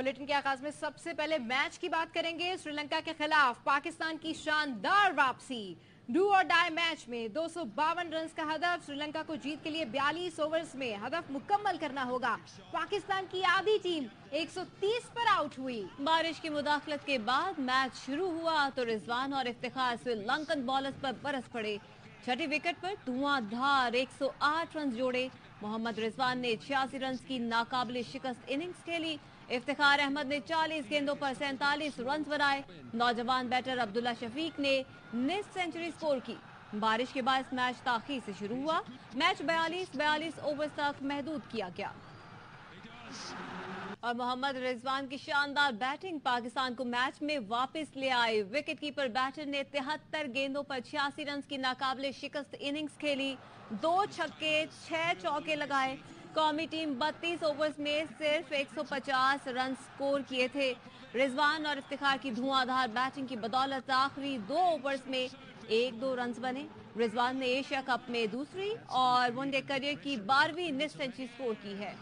Bulletin के आगाज में सबसे पहले मैच की बात करेंगे। श्रीलंका के खिलाफ पाकिस्तान की शानदार वापसी। डू और डाई मैच में 252 रन का हदफ। श्रीलंका को जीत के लिए 42 ओवर्स में हदफ मुकम्मल करना होगा। पाकिस्तान की आधी टीम 130 पर आउट हुई। बारिश की मुदाखलत के बाद मैच शुरू हुआ तो रिजवान और इफ्तिखार श्रीलंकन बॉलर्स पर बरस पड़े। छठी विकेट पर धुआंधार 108 रन जोड़े। मोहम्मद रिजवान ने 86 रन की नाकाबिले शिकस्त इनिंग्स खेली। इफ्तिखार अहमद ने 40 गेंदों पर 47 रन बनाए। नौजवान बैटर अब्दुल्ला शफीक ने निस्फ सेंचुरी स्कोर की। बारिश के बाद मैच ताखीर से शुरू हुआ। मैच 42 ओवर्स तक महदूद किया गया और मोहम्मद रिजवान की शानदार बैटिंग पाकिस्तान को मैच में वापस ले आई। विकेट कीपर बैटर ने 73 गेंदों पर 86 रन की नाकाबिले शिकस्त इनिंग्स खेली। 2 छक्के 6 चौके लगाए। कौमी टीम 32 ओवर्स में सिर्फ 150 रन स्कोर किए थे। रिजवान और इफ्तिखार की धुआंधार बैटिंग की बदौलत आखिरी 2 ओवर्स में 1-2 रन बने। रिजवान ने एशिया कप में दूसरी और वनडे करियर की 12वीं निस्फ सेंचुरी स्कोर की है।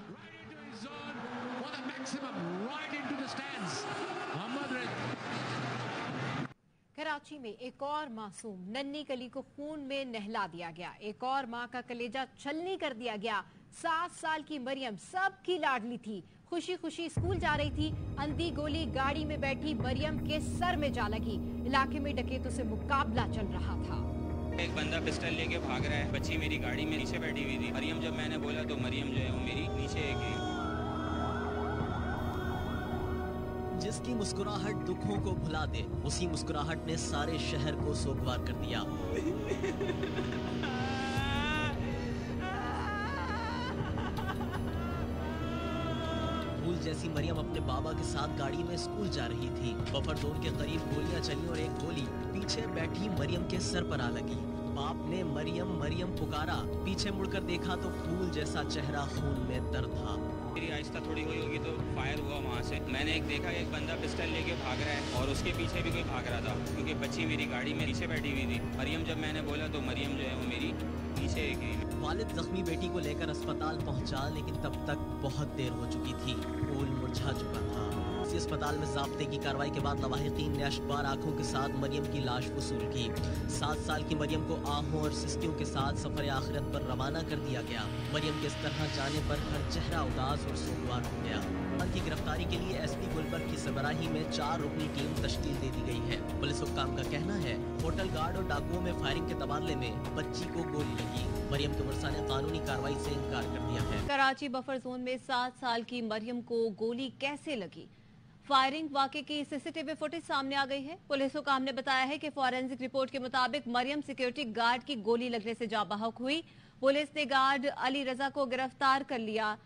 कराची में एक और मासूम नन्ही कली को खून में नहला दिया गया। एक और मां का कलेजा छलनी कर दिया गया। 7 साल की मरियम सबकी लाडली थी। खुशी खुशी स्कूल जा रही थी। अंधी गोली गाड़ी में बैठी मरियम के सर में जा लगी। इलाके में डकैतों से मुकाबला चल रहा था। एक बंदा पिस्टल लेके भाग रहा है। बच्ची मेरी गाड़ी में नीचे बैठी हुई थी। मरियम जब मैंने बोला तो मरियम जो है वो मेरी नीचे गिरी। जिसकी मुस्कुराहट दुखों को भुला दे, उसी मुस्कुराहट ने सारे शहर को सोगवार कर दिया। फूल जैसी मरियम अपने बाबा के साथ गाड़ी में स्कूल जा रही थी। बफर जोन के करीब गोलियां चली और एक गोली पीछे बैठी मरियम के सर पर आ लगी। बाप ने मरियम मरियम पुकारा। पीछे मुड़कर देखा तो फूल जैसा चेहरा खून में तर था। मेरी आहिस्ता थोड़ी हुई होगी तो फायर हुआ वहाँ से। मैंने एक देखा एक बंदा पिस्टल लेके भाग रहा है और उसके पीछे भी कोई भाग रहा था, क्योंकि बच्ची मेरी गाड़ी में नीचे बैठी हुई थी। मरियम जब मैंने बोला तो मरियम जो है वो मेरी नीचे गिरी। वालिद जख्मी बेटी को लेकर अस्पताल पहुंचा, लेकिन तब तक बहुत देर हो चुकी थी। फूल मुरझा चुका था। इसी अस्पताल में ज़ाब्ते की कार्रवाई के बाद लवाहिकीन ने अशबार आंखों के साथ मरियम की लाश वसूल की। 7 साल की मरियम को आहों और सिस्कियों के साथ सफर आखिरत पर रवाना कर दिया गया। मरियम के इस तरह जाने पर हर चेहरा उदास और सोगवार हो गया। की गिरफ्तारी के लिए एसपी गुलबर्ग की सरबराही में 4 रुकनी टीम तश्कील दे दी गई है। पुलिस हुक्काम का कहना है होटल गार्ड और डाकुओं में फायरिंग के तबादले में बच्ची को गोली लगी। मरियम के वर्षा ने कानूनी कार्रवाई से इनकार कर दिया है। कराची बफर जोन में 7 साल की मरियम को गोली कैसे लगी? फायरिंग वाक़े की सीसीटीवी फुटेज सामने आ गई है। पुलिस हुक्काम ने बताया है कि फॉरेंसिक रिपोर्ट के मुताबिक मरियम सिक्योरिटी गार्ड की गोली लगने से जाँ बहक हुई। पुलिस ने गार्ड अली रजा को गिरफ्तार कर लिया।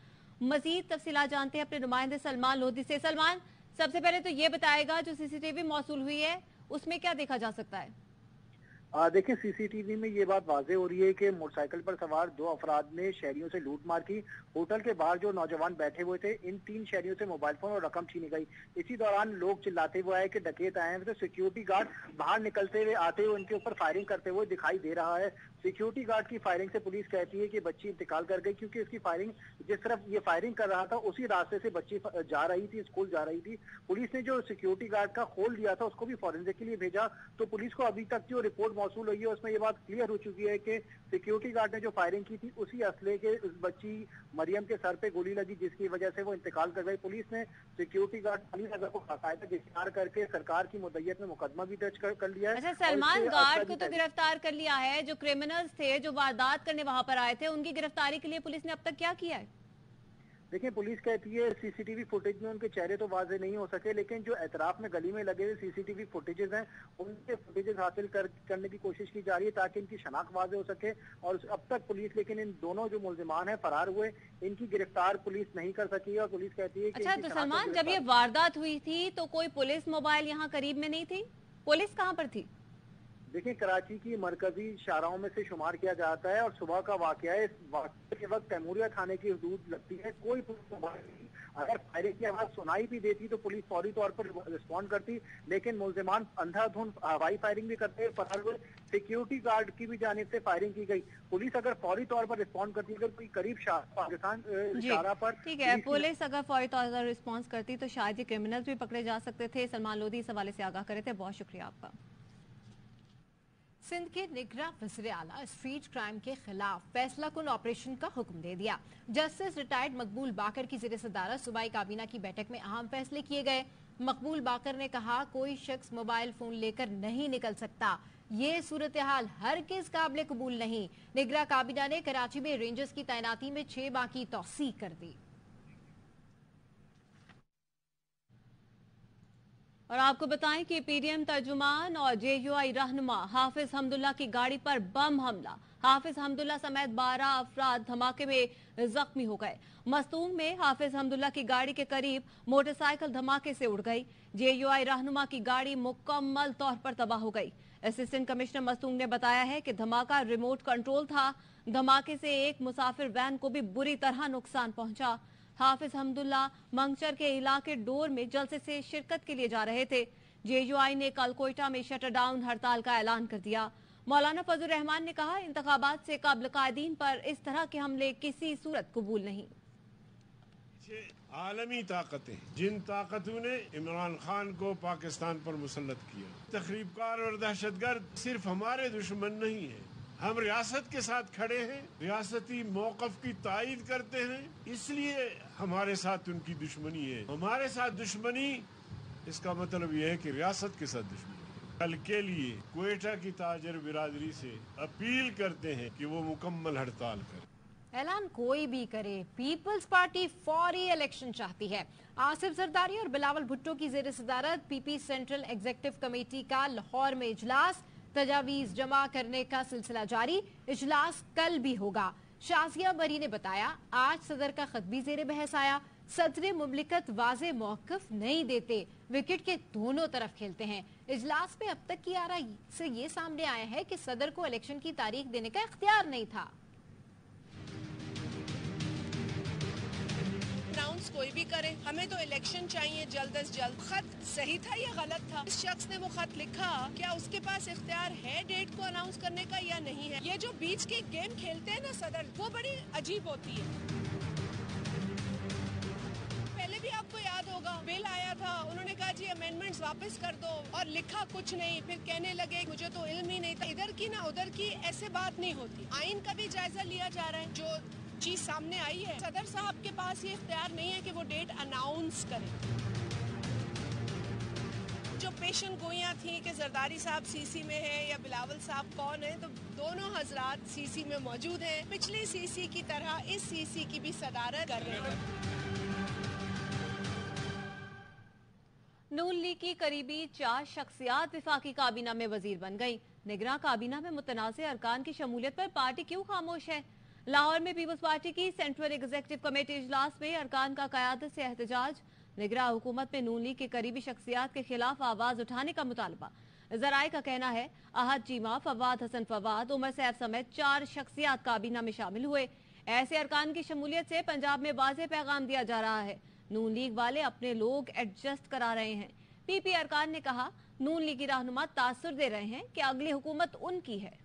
मजीद तफसीलात जानते हैं अपने नुमाइंदे सलमान लोधी से। सलमान, सबसे पहले तो ये बताएगा जो सीसीटीवी मौसूल हुई है उसमें क्या देखा जा सकता है? देखिए, सीसीटीवी में ये बात वाज़ेह हो रही है कि मोटरसाइकिल पर सवार 2 अफराद ने शहरियों से लूटमार की। होटल के बाहर जो नौजवान बैठे हुए थे, इन 3 शहरियों से मोबाइल फोन और रकम छीनी गई। इसी दौरान लोग चिल्लाते हुए आए कि डकैत आए हैं, तो सिक्योरिटी गार्ड बाहर निकलते हुए आते हुए उनके ऊपर फायरिंग करते हुए दिखाई दे रहा है। सिक्योरिटी गार्ड की फायरिंग से पुलिस कहती है कि बच्ची इंतकाल कर गई, क्योंकि इसकी फायरिंग जिस तरफ ये फायरिंग कर रहा था उसी रास्ते से बच्ची जा रही थी, स्कूल जा रही थी। पुलिस ने जो सिक्योरिटी गार्ड का खोल दिया था उसको भी फॉरेंसिक के लिए भेजा। तो पुलिस को अभी तक जो रिपोर्ट मौसूल हुई है उसमें ये बात क्लियर हो चुकी है कि सिक्योरिटी गार्ड ने जो फायरिंग की थी उसी असले के उस बच्ची मरियम के सर पे गोली लगी, जिसकी वजह से वो इंतकाल कर गई। पुलिस ने सिक्योरिटी गार्ड अली नगर को बाकायदा गिरफ्तार करके सरकार की मुद्दत में मुकदमा भी दर्ज कर लिया है। अच्छा सलमान, गार्ड को तो गिरफ्तार कर लिया है, जो क्रिमिनल्स थे जो वारदात करने वहां पर आए थे उनकी गिरफ्तारी के लिए पुलिस ने अब तक क्या किया है? देखिए, पुलिस कहती है सीसीटीवी फुटेज में उनके चेहरे तो वाजे नहीं हो सके, लेकिन जो एतराफ में गली में लगे हुए सीसीटीवी फुटेजेस हैं उनके फुटेजेस हासिल करने की कोशिश की जा रही है ताकि इनकी शनाख्त वाजे हो सके। और अब तक पुलिस लेकिन इन दोनों जो मुल्जिमान हैं फरार हुए, इनकी गिरफ्तार पुलिस नहीं कर सकी और पुलिस कहती है कि अच्छा, तो सलमान, जब ये वारदात हुई थी तो कोई पुलिस मोबाइल यहाँ करीब में नहीं थी? पुलिस कहाँ पर थी? देखिए, कराची की मरकजी शाहराहों में से शुमार किया जाता है और सुबह का वाकया है। इस वाकये के वक्त तैमूरिया थाने की हदूद लगती है। कोई पुलिस मोबाइल नहीं अगर फायरिंग की आवाज सुनाई भी देती तो पुलिस फौरी तौर पर रिस्पॉन्ड करती, लेकिन मुलजिमान अंधाधुंध हवाई फायरिंग भी करते फरार हुए। सिक्योरिटी गार्ड की भी जानिब से फायरिंग की गई। पुलिस अगर फौरी तौर पर रिस्पॉन्ड करती, अगर कोई करीब पाकिस्तान इशारा पर, ठीक है, पुलिस अगर फौरी तौर पर रिस्पॉन्स करती तो शायद ये क्रिमिनल्स भी पकड़े जा सकते थे। सलमान लोधी इस हवाले से आगाह करे थे, बहुत शुक्रिया आपका। सिंध के निगरां वज़ीर आला स्ट्रीट क्राइम के खिलाफ फैसला कुन ऑपरेशन का हुक्म दे दिया। जस्टिस रिटायर्ड मकबूल बाकर की ज़ेर सदारत सूबाई काबीना की बैठक में अहम फैसले किए गए। मकबूल बाकर ने कहा, कोई शख्स मोबाइल फोन लेकर नहीं निकल सकता, ये सूरत हाल हरगिज़ काबिल कबूल नहीं। निगरां काबीना ने कराची में रेंजर्स की तैनाती में 6 माह की तौसीक कर दी। और आपको बताएं कि पीडीएम तर्जुमान और जेयूआई रहनुमा हाफिज हमदुल्ला की गाड़ी पर बम हमला। हाफिज हमदुल्ला समेत 12 अफराद धमाके में जख्मी हो गए। मस्तूंग में हाफिज हमदुल्ला की गाड़ी के करीब मोटरसाइकिल धमाके से उड़ गई। जेयूआई रहनुमा की गाड़ी मुकम्मल तौर पर तबाह हो गई। असिस्टेंट कमिश्नर मस्तूंग ने बताया है कि धमाका रिमोट कंट्रोल था। धमाके से एक मुसाफिर वैन को भी बुरी तरह नुकसान पहुंचा। हाफिज हमदुल्ला मंगचर के इलाके डोर में जलसे से शिरकत के लिए जा रहे थे। जेयूआई ने कल कोयटा में शटर डाउन हड़ताल का ऐलान कर दिया। मौलाना फजल रहमान ने कहा, इंतखाबात से कबल कायदीन पर इस तरह के हमले किसी सूरत कबूल नहीं। आलमी ताकतें, जिन ताकतों ने इमरान खान को पाकिस्तान पर मुसल्लत किया, तखरीबकार और दहशतगर्द सिर्फ हमारे दुश्मन नहीं है, हम रियासत के साथ खड़े हैं, रियासती मौक़िफ़ की तायीद करते हैं, इसलिए हमारे साथ उनकी दुश्मनी है। हमारे साथ दुश्मनी, इसका मतलब यह है कि रियासत के साथ दुश्मनी। कल के लिए क्वेटा की ताजर बिरादरी से अपील करते हैं कि वो मुकम्मल हड़ताल करें। ऐलान कोई भी करे, पीपल्स पार्टी फौरी इलेक्शन चाहती है। आसिफ जरदारी और बिलावल भुट्टो की ज़ेर सदारत पीपी सेंट्रल एग्जीक्यूटिव कमेटी का लाहौर में इजलास, तजावीज जमा करने का सिलसिला जारी। इजलास कल भी होगा। शाजिया बरी ने बताया, आज सदर का खत भी ज़ेर बहस आया। सदर मुमलिकत वाज़े मौक़िफ़ नहीं देते, विकेट के दोनों तरफ खेलते हैं। इजलास में अब तक की आरा से ये सामने आया है कि सदर को इलेक्शन की तारीख देने का इख्तियार नहीं था। अनाउंस कोई भी करे, हमें तो इलेक्शन चाहिए जल्द अज जल्द। खत सही था या गलत था? इस शख्स ने वो खत लिखा, क्या उसके पास इख्तियार है डेट को अनाउंस करने का या नहीं है? ये जो बीच के गेम खेलते हैं ना सदर, वो बड़ी अजीब होती है। पहले भी आपको याद होगा, बिल आया था, उन्होंने कहा जी अमेंडमेंट्स वापस कर दो, और लिखा कुछ नहीं, फिर कहने लगे मुझे तो इल्म ही नहीं था। इधर की ना उधर की, ऐसे बात नहीं होती। आइन का भी जायजा लिया जा रहा है। जो चीज सामने आई है, सदर साहब के पास ये इख्तियार नहीं है कि वो डेट अनाउंस करें। जो पेशन गोइयां थी कि जरदारी साहब सीसी में है या बिलावल साहब कौन है, तो दोनों हजरात सीसी में मौजूद हैं। पिछली सीसी की तरह इस सीसी की भी सदारत कर रहे हैं। नून लीग की करीबी 4 शख्सियात विफाकी काबीना में वजीर बन गई। निगरां काबीना में मुतनाज़ अरकान की शमूलियत पर पार्टी क्यों खामोश है? लाहौर में पीपल्स पार्टी की सेंट्रल एग्जीक्यूटिव कमेटी इजलास में अरकान का क़यादत से एहतजाज। निगरां हुकूमत में नून लीग के करीबी शख्सियात के खिलाफ आवाज उठाने का मुतालबा। जराए का कहना है, अहद चीमा, फवाद हसन फवाद, उमर सैफ समेत 4 शख्सियात काबीना में शामिल हुए। ऐसे अरकान की शमूलियत से पंजाब में वाज़ेह पैगाम दिया जा रहा है, नून लीग वाले अपने लोग एडजस्ट करा रहे हैं। पीपी अरकान ने कहा, नून लीग की रहनुमा तासुर दे रहे हैं कि अगली हुकूमत उनकी है।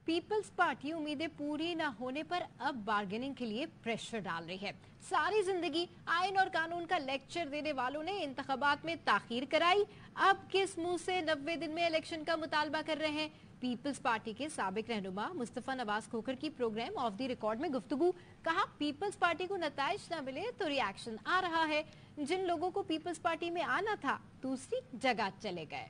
पीपल्स पार्टी उम्मीदें पूरी न होने पर अब बार्गेनिंग के लिए प्रेशर डाल रही है। सारी जिंदगी आइन और कानून का लेक्चर देने वालों ने इंतखाबात में ताखीर कराई, अब किस मुंह से 90 दिन में इलेक्शन का मुतालबा कर रहे हैं? पीपल्स पार्टी के साबिक रहनुमा मुस्तफा नवाज खोखर की प्रोग्राम ऑफ द रिकॉर्ड में गुफ्तगू। कहा, पीपल्स पार्टी को नताइज न मिले तो रिएक्शन आ रहा है। जिन लोगों को पीपल्स पार्टी में आना था दूसरी जगह चले गए।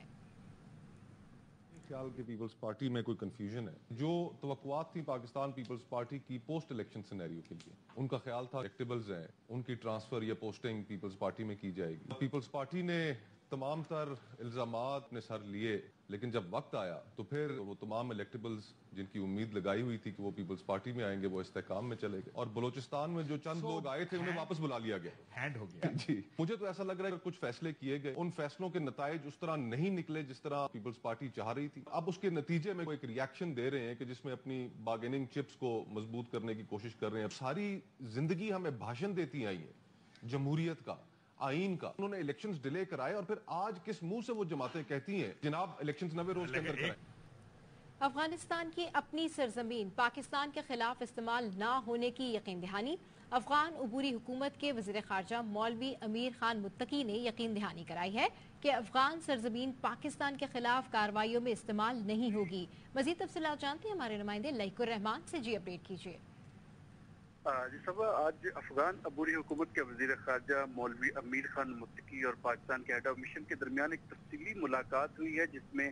ख्याल कि पीपल्स पार्टी में कोई कंफ्यूजन है। जो तवक्कुआत थी पाकिस्तान पीपल्स पार्टी की पोस्ट इलेक्शन सिनेरियो के लिए, उनका ख्याल था इलेक्टेबल्स हैं, उनकी ट्रांसफर या पोस्टिंग पीपल्स पार्टी में की जाएगी। पीपल्स पार्टी ने तमाम तर इल्जामात ने सर लिए, लेकिन जब वक्त आया तो फिर वो तमाम इलेक्टेबल्स जिनकी उम्मीद लगाई हुई थी कि वो पीपल्स पार्टी में आएंगे, वो इस्तेकाम में चले गए, और बलोचिस्तान में जो चंद लोग आए थे उन्हें वापस बुला लिया गया, हैंड हो गया। जी, मुझे तो ऐसा लग रहा है कि कुछ फैसले किए गए, उन फैसलों के नताइज उस तरह नहीं निकले जिस तरह पीपल्स पार्टी चाह रही थी। अब उसके नतीजे में वो एक रिएक्शन दे रहे हैं कि जिसमें अपनी बार्गेनिंग चिप्स को मजबूत करने की कोशिश कर रहे हैं। सारी जिंदगी हमें भाषण देती आई है जमहूरियत का, आईन का, उन्होंने इलेक्शंस डिले कराए और फिर आज किस मुंह से वो जमातें कहती हैं जनाब इलेक्शंस 90 रोज के अंदर कराएं। अफगानिस्तान की अपनी सरजमीन पाकिस्तान के खिलाफ इस्तेमाल न होने की यकीन दहानी। अफगान उबूरी हुकूमत के वज़ीर ख़ारजा मौलवी अमीर खान मुत्तकी ने यकीन दहानी कराई है कि अफगान सरजमीन पाकिस्तान के खिलाफ कार्रवाइयों में इस्तेमाल नहीं होगी। मज़ीद तफसीलात जानते हैं हमारे नुमाइंदे लाइकुर रहमान से। जी अपडेट कीजिए। जी सब आज अफगान अबूरी हुकूमत के वज़ीर ख़ारजा मौलवी अमीर खान मुत्तकी और पाकिस्तान के हेड ऑफ मिशन के दरमियान एक तफसीली मुलाकात हुई है, जिसमें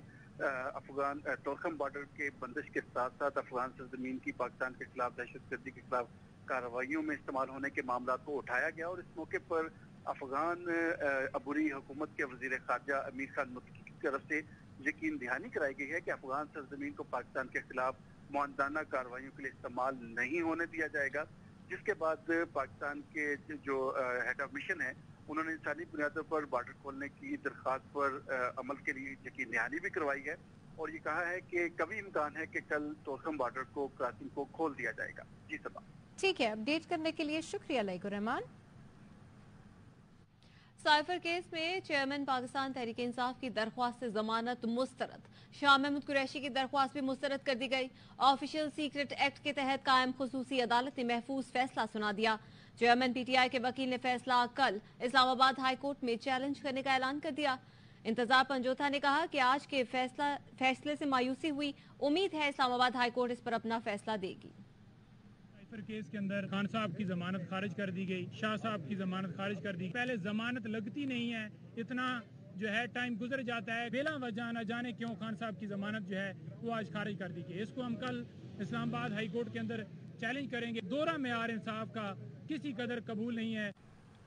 अफगान तोरखम बॉर्डर के बंदिश के साथ साथ अफगान सरजमीन की पाकिस्तान के खिलाफ दहशतगर्दी के खिलाफ कार्रवाइयों में इस्तेमाल होने के मामला को उठाया गया। और इस मौके पर अफगान अबूरी हुकूमत के वज़ीर ख़ारजा अमीर खान मुत्तकी की तरफ से यकीन दहानी कराई गई है कि अफगान सरजमीन को पाकिस्तान के खिलाफ मुआंदाना कार्रवाइयों के लिए इस्तेमाल नहीं होने दिया जाएगा। जिसके बाद पाकिस्तान के जो हेड ऑफ मिशन है उन्होंने इंसानी बुनियादों पर बॉर्डर खोलने की दरख्वास्त पर अमल के लिए यकीन दहानी भी करवाई है और ये कहा है कि कभी इम्कान है कि कल तोरखम बॉर्डर को क्रॉसिंग को खोल दिया जाएगा। जी सबा ठीक है, अपडेट करने के लिए शुक्रिया लाइकुर रहमान। साइफर केस में चेयरमैन पाकिस्तान तहरीक इंसाफ की दरख्वास्त से जमानत मुस्तरद। शाह महमूद कुरैशी की दरख्वास्त भी मुस्तरद कर दी गई। ऑफिशियल सीक्रेट एक्ट के तहत कायम खुसूसी अदालत ने महफूज फैसला सुना दिया। चेयरमैन पीटीआई के वकील ने फैसला कल इस्लामाबाद हाई कोर्ट में चैलेंज करने का ऐलान कर दिया। इंतजार पंजोथा ने कहा कि आज के फैसले से मायूसी हुई, उम्मीद है इस्लामाबाद हाई कोर्ट इस पर अपना फैसला देगी। केस के अंदर खान साहब की जमानत खारिज कर दी गई, शाह साहब की जमानत खारिज कर दी। पहले जमानत लगती नहीं है, इतना जो है टाइम गुजर जाता है, बेला वजह न जाने क्यों खान साहब की जमानत जो है वो आज खारिज कर दी गई। इसको हम कल इस्लामाबाद हाई कोर्ट के अंदर चैलेंज करेंगे। दोहरा मेयार इंसाफ का किसी कदर कबूल नहीं है।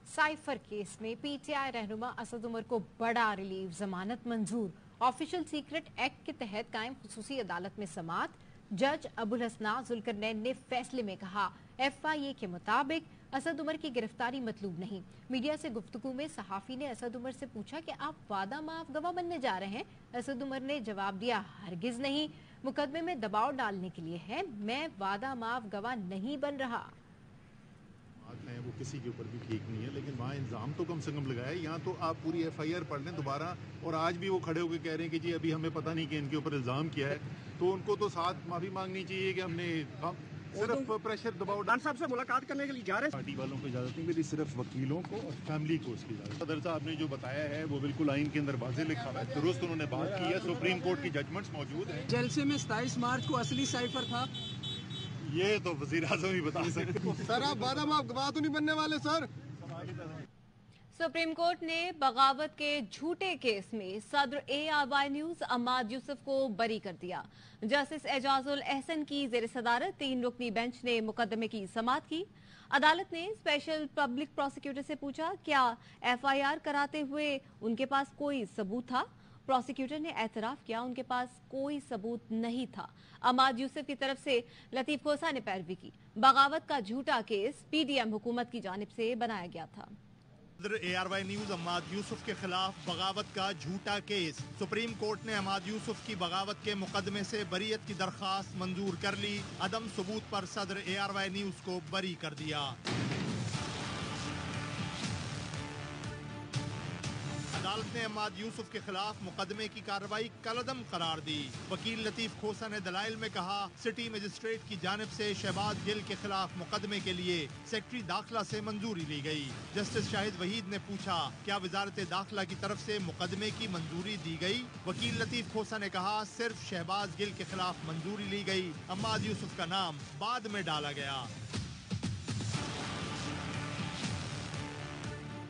साइफर केस में पीटीआई रहनुमा असद उमर को बड़ा रिलीफ, जमानत मंजूर। ऑफिशियल सीक्रेट एक्ट के तहत कायम खुसूसी अदालत में समाअत। जज अबुल हसना जुल्करनैन ने फैसले में कहा FIA के मुताबिक असद उमर की गिरफ्तारी मतलूब नहीं। मीडिया से गुफ्तगू में सहाफी ने असद उमर से पूछा कि आप वादा माफ गवाह बनने जा रहे हैं। असद उमर ने जवाब दिया, हरगिज नहीं, मुकदमे में दबाव डालने के लिए है, मैं वादा माफ गवाह नहीं बन रहा। है वो किसी के ऊपर भी ठीक नहीं है, लेकिन वहाँ इल्ज़ाम तो कम से कम लगाया। यहाँ तो आप पूरी FIR पढ़ लें दोबारा, और आज भी वो खड़े होकर कह रहे हैं कि जी अभी हमें पता नहीं कि इनके ऊपर इल्ज़ाम किया है, तो उनको तो साथ माफ़ी मांगनी चाहिए कि हमने सिर्फ प्रेशर दबाव। खान साहब से मुलाकात करने के लिए जा रहे हैं। पार्टी वालों को इजाज़त नहीं मिली, सिर्फ वकीलों को और फैमिली को उसकी इजाज़त। सदर साहब ने जो बताया है वो बिल्कुल आइन के अंदर वाज़ेह लिखा हुआ है, दुरुस्त उन्होंने बात की है। सुप्रीम कोर्ट की जजमेंट्स मौजूद है। जलसे में 27 मार्च को असली साइफर था, ये तो वज़ीर आज़म ही बता सकते। सर आप वादा माफ गवाह तो नहीं बनने वाले सर। सुप्रीम कोर्ट ने बगावत के झूठे केस में सदर ARY न्यूज अम्माद यूसुफ को बरी कर दिया। जस्टिस एजाजुल एहसन की जेर सदारत 3 रुकनी बेंच ने मुकदमे की समाअत की। अदालत ने स्पेशल पब्लिक प्रोसिक्यूटर से पूछा क्या FIR कराते हुए उनके पास कोई सबूत था। प्रोसिक्यूटर ने एतराफ किया उनके पास कोई सबूत नहीं था। अम्माद यूसुफ की तरफ से लतीफ खोसा ने पैरवी की। बगावत का झूठा केस PDM हुकूमत की जानिब से बनाया गया था। ARY न्यूज अम्माद यूसुफ के खिलाफ बगावत का झूठा केस। सुप्रीम कोर्ट ने अम्माद यूसुफ की बगावत के मुकदमे से बरीयत की दरख्वास्त मंजूर कर ली। अदम सबूत पर सदर ARY न्यूज को बरी कर दिया। अदालत ने अम्माद यूसुफ के खिलाफ मुकदमे की कार्रवाई कलअदम करार दी। वकील लतीफ खोसा ने दलाइल में कहा सिटी मजिस्ट्रेट की जानिब से शहबाज गिल के खिलाफ मुकदमे के लिए सेक्रेटरी दाखिला से मंजूरी ली गई। जस्टिस शाहिद वहीद ने पूछा क्या वजारत दाखिला की तरफ से मुकदमे की मंजूरी दी गई। वकील लतीफ खोसा ने कहा सिर्फ शहबाज गिल के खिलाफ मंजूरी ली गई, अम्माद यूसुफ का नाम बाद में डाला गया।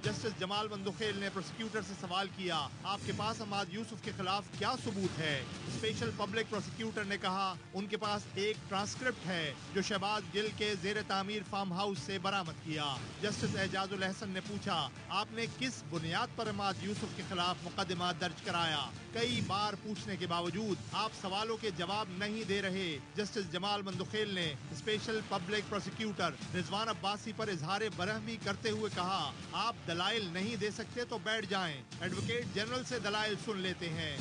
जस्टिस जमाल मंदुखेल ने प्रोसिक्यूटर से सवाल किया, आपके पास अहमद यूसुफ के खिलाफ क्या सबूत है? स्पेशल पब्लिक प्रोसिक्यूटर ने कहा, उनके पास एक ट्रांसक्रिप्ट है जो शहबाज गिल के ज़ेर तामीर फार्म हाउस से बरामद किया। जस्टिस एजाजुल अहसन ने पूछा, आपने किस बुनियाद पर अहमद यूसुफ के खिलाफ मुकदमा दर्ज कराया? कई बार पूछने के बावजूद आप सवालों के जवाब नहीं दे रहे। जस्टिस जमाल मंदुखेल ने special public prosecutor Rizwan Abbasi पर इजहार बरहमी करते हुए कहा, आप दलाइल नहीं दे सकते तो बैठ जाएं, एडवोकेट जनरल से दलाइल सुन लेते हैं।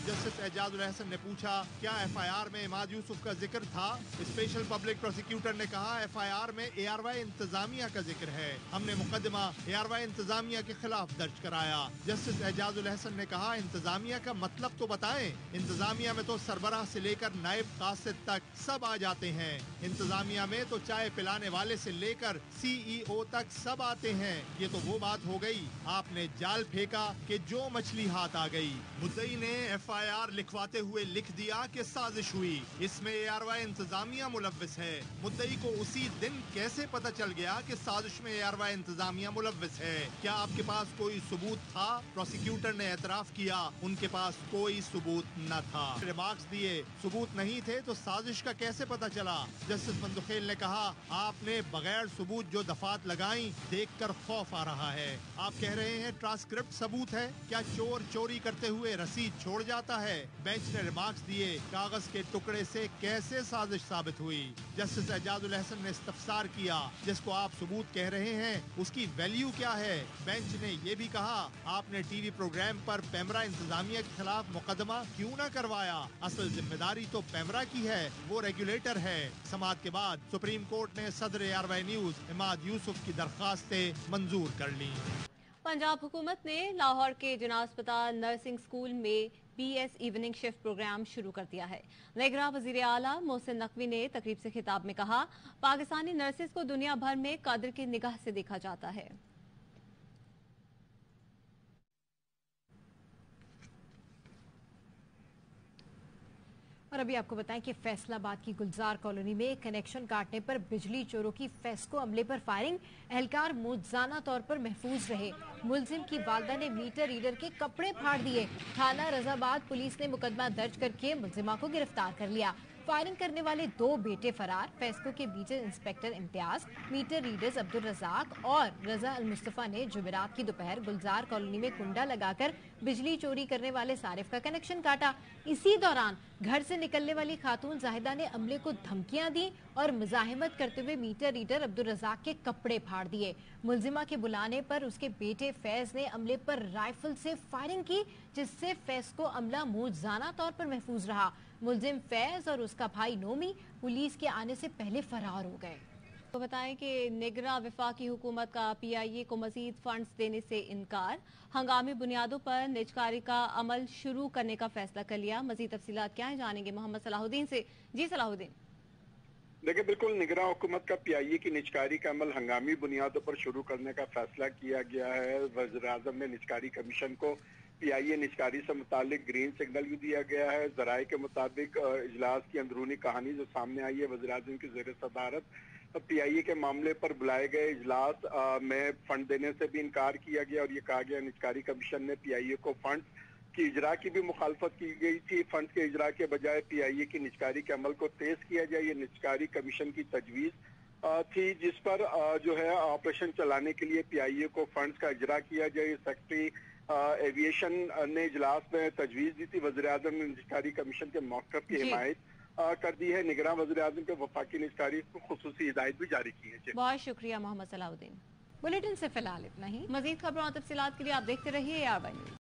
जस्टिस एजाजुल अहसन ने पूछा, क्या एफआईआर में अहमद यूसुफ का जिक्र था? स्पेशल पब्लिक प्रोसिक्यूटर ने कहा, एफआईआर में एआरवाई इंतजामिया का जिक्र है, हमने मुकदमा एआरवाई इंतजामिया के खिलाफ दर्ज कराया। जस्टिस एजाजुल अहसन ने कहा, इंतजामिया का मतलब तो बताएं। इंतजामिया में तो सरबराह से लेकर नायब कासिद तक सब आ जाते हैं। इंतजामिया में तो चाय पिलाने वाले से लेकर सीईओ तक सब आते हैं। ये तो वो बात हो गई, आपने जाल फेंका कि जो मछली हाथ आ गई। मुद्दई ने एफआईआर लिखवाते हुए लिख दिया कि साजिश हुई, इसमें एआरवाई इंतजामिया मुलव्विस है। मुद्दई को उसी दिन कैसे पता चल गया कि साजिश में एआरवाई इंतजामिया मुलव्विस है? क्या आपके पास कोई सबूत था? प्रोसिक्यूटर ने एतराफ किया, उनके पास कोई सबूत न था। रिमार्क्स दिए, सबूत नहीं थे तो साजिश का कैसे पता चला? जस्टिस मंदुखेल ने कहा, आपने बगैर सबूत जो दफात लगाई देखकर खौफ आ रहा है। आप कह रहे हैं ट्रांसक्रिप्ट सबूत है? क्या चोर चोरी करते हुए रसीद छोड़ जाता है? बेंच ने रिमार्क्स दिए, कागज के टुकड़े से कैसे साजिश साबित हुई? जस्टिस एजाजुल अहसन ने इस्तफसार किया, जिसको आप सबूत कह रहे हैं उसकी वैल्यू क्या है? बेंच ने ये भी कहा, आपने टीवी प्रोग्राम पर पैमरा इंतजामिया के खिलाफ मुकदमा क्यों न करवाया? असल जिम्मेदारी तो पैमरा की है, वो रेगुलेटर है। समाअत के बाद सुप्रीम कोर्ट ने सदर एआरवाई न्यूज अहमद यूसुफ की दरखास्तें मंजूर कर ली। पंजाब हुकूमत ने लाहौर के जिना अस्पताल नर्सिंग स्कूल में BS इवनिंग शिफ्ट प्रोग्राम शुरू कर दिया है। निगरां वजीर आला मोहसिन नकवी ने तकरीब से खिताब में कहा, पाकिस्तानी नर्सेज को दुनिया भर में कदर की निगाह से देखा जाता है। और अभी आपको बताएं कि फैसलाबाद की गुलजार कॉलोनी में कनेक्शन काटने पर बिजली चोरों की फेस्को अमले पर फायरिंग, एहलकार मुआवजाना तौर पर महफूज रहे। मुलजिम की वालदा ने मीटर रीडर के कपड़े फाड़ दिए। थाना रजाबाद पुलिस ने मुकदमा दर्ज करके मुलजिमा को गिरफ्तार कर लिया। फायरिंग करने वाले 2 बेटे फरार, फेस्को के meter inspector Imtiaz, meter readers Abdul Razzaq और रजा अल मुस्तफा ने जुमेरात की दोपहर गुलजार कॉलोनी में कुंडा लगाकर बिजली चोरी करने वाले सारिफ का कनेक्शन काटा। इसी दौरान घर से निकलने वाली खातून जाहिदा ने अमले को धमकियां दी और मुजाहिमत करते हुए मीटर रीडर अब्दुल रजाक के कपड़े फाड़ दिए। मुलजिमा के बुलाने पर उसके बेटे फैज ने अमले पर राइफल से फायरिंग की, जिससे फैज को अमला मुआवजाना तौर पर महफूज रहा। मुलजिम फैज और उसका भाई नोमी पुलिस के आने से पहले फरार हो गए। तो बताएं कि निगरां वफाकी हुकूमत का PIA को मजीद फंड्स देने से इनकार, हंगामी बुनियादों पर निजकारी का अमल शुरू करने का फैसला कर लिया। मजीद तफसीलात क्या है जानेंगे मोहम्मद सलाहुद्दीन से। जी सलाहुद्दीन। देखिए, बिल्कुल निगरां हुकूमत का PIA की निजकारी का अमल हंगामी बुनियादों पर शुरू करने का फैसला किया गया है। वज़ीर-ए-आज़म ने निजकारी कमीशन को PIA निजकारी से मुतालिक ग्रीन सिग्नल भी दिया गया है। ज़राए के मुताबिक इजलास की अंदरूनी कहानी जो सामने आई है, वज़ीर-ए-आज़म की ज़ेर सदारत PIA के मामले पर बुलाए गए इजलास में फंड देने से भी इनकार किया गया और ये कहा गया निजकारी कमीशन ने PIA को फंड की इजरा की भी मुखालफत की गई थी। फंड के इजरा के बजाय PIA की निजकारी के अमल को तेज किया जाए, ये निजकारी कमीशन की तजवीज़ थी, जिस पर जो है ऑपरेशन चलाने के लिए PIA को फंड्स का इजरा किया जाए। सेक्रेटरी एविएशन ने इजलास में तजवीज़ दी थी। वज़ीर-ए-आज़म ने निजकारी कमीशन के मौक़िफ़ की हिमायत कर दी है। निगरां वज़ीर-ए-आज़म के वफाकी निजकारी को खुसूसी हिदायत भी जारी की है। बहुत शुक्रिया मोहम्मद सलाहुद्दीन। बुलेटिन से फिलहाल इतना ही। मजीद खबरों और तफसीलात के लिए आप देखते रहिए ARY न्यूज़।